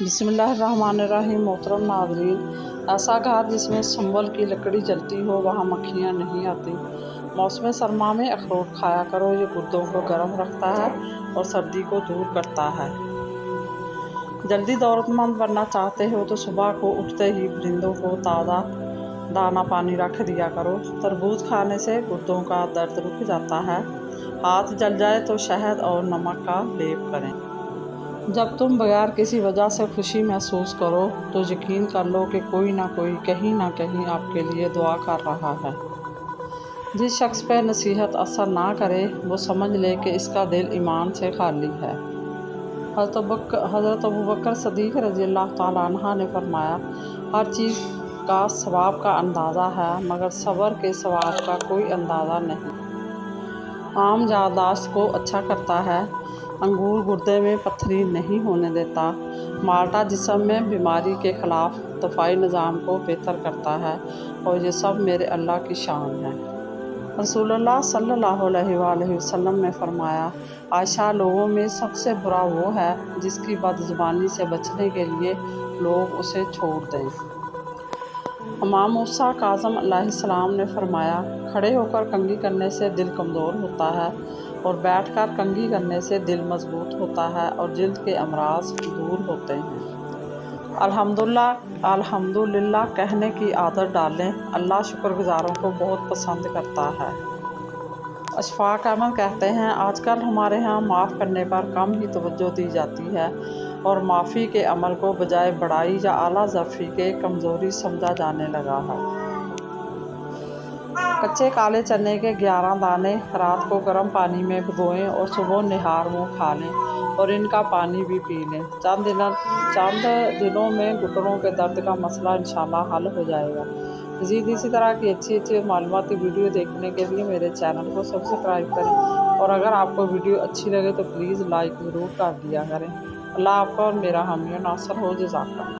बिस्मिल्लाहिर्रहमानिर्रहीम। मोहतरम नाज़रीन, ऐसा घर जिसमें संभल की लकड़ी जलती हो वहाँ मक्खियाँ नहीं आती। मौसम सरमा में अखरोट खाया करो, ये गुर्दों को गर्म रखता है और सर्दी को दूर करता है। जल्दी दौलतमंद बनना चाहते हो तो सुबह को उठते ही परिंदों को ताज़ा दाना पानी रख दिया करो। तरबूज खाने से गुर्दों का दर्द रुक जाता है। हाथ जल जाए तो शहद और नमक का लेप करें। जब तुम बगैर किसी वजह से खुशी महसूस करो तो यकीन कर लो कि कोई ना कोई कहीं ना कहीं आपके लिए दुआ कर रहा है। जिस शख्स पर नसीहत असर ना करे वो समझ ले कि इसका दिल ईमान से खाली है। हज़रत अबू बकर सदीक़ रज़ियल्लाहु ताला अन्हा ने फरमाया, हर चीज़ का सवाब का अंदाज़ा है मगर सब्र के सवाब का कोई अंदाज़ा नहीं। आम याददाश्त को अच्छा करता है, अंगूर गुर्दे में पत्थरी नहीं होने देता, माल्टा जिस्म में बीमारी के ख़िलाफ़ दफ़ाई निज़ाम को बेहतर करता है और ये सब मेरे अल्लाह की शान है। रसूलुल्लाह सल्लल्लाहु अलैहि वसल्लम ने फरमाया, आयशा, लोगों में सबसे बुरा वो है जिसकी बदज़ुबानी से बचने के लिए लोग उसे छोड़ दें। इमाम मूसा काज़म अलैहिस्सलाम ने फरमाया, खड़े होकर कंघी करने से दिल कमज़ोर होता है और बैठकर कंघी करने से दिल मजबूत होता है और जिल्द के अमराज दूर होते हैं। अल्हम्दुलिल्लाह कहने की आदत डालें, अल्लाह शुक्रगुजारों को बहुत पसंद करता है। अशफाक अहमद कहते हैं, आजकल हमारे यहाँ माफ़ करने पर कम ही तवज्जो दी जाती है और माफ़ी के अमल को बजाय बड़ाई या आला ज़र्फ़ी के कमज़ोरी समझा जाने लगा है। कच्चे काले चने के 11 दाने रात को गर्म पानी में भिगोएं और सुबह निहार मुँह खा लें और इनका पानी भी पी लें। चंद दिनों में घुटनों के दर्द का मसला इंशाल्लाह हल हो जाएगा। मज़ीद इसी तरह की अच्छी मालूमाती वीडियो देखने के लिए मेरे चैनल को सब्सक्राइब करें और अगर आपको वीडियो अच्छी लगे तो प्लीज़ लाइक ज़रूर कर दिया करें। अल्लाह आपका और मेरा हामी और नासर हो। जज़ाकल्लाह।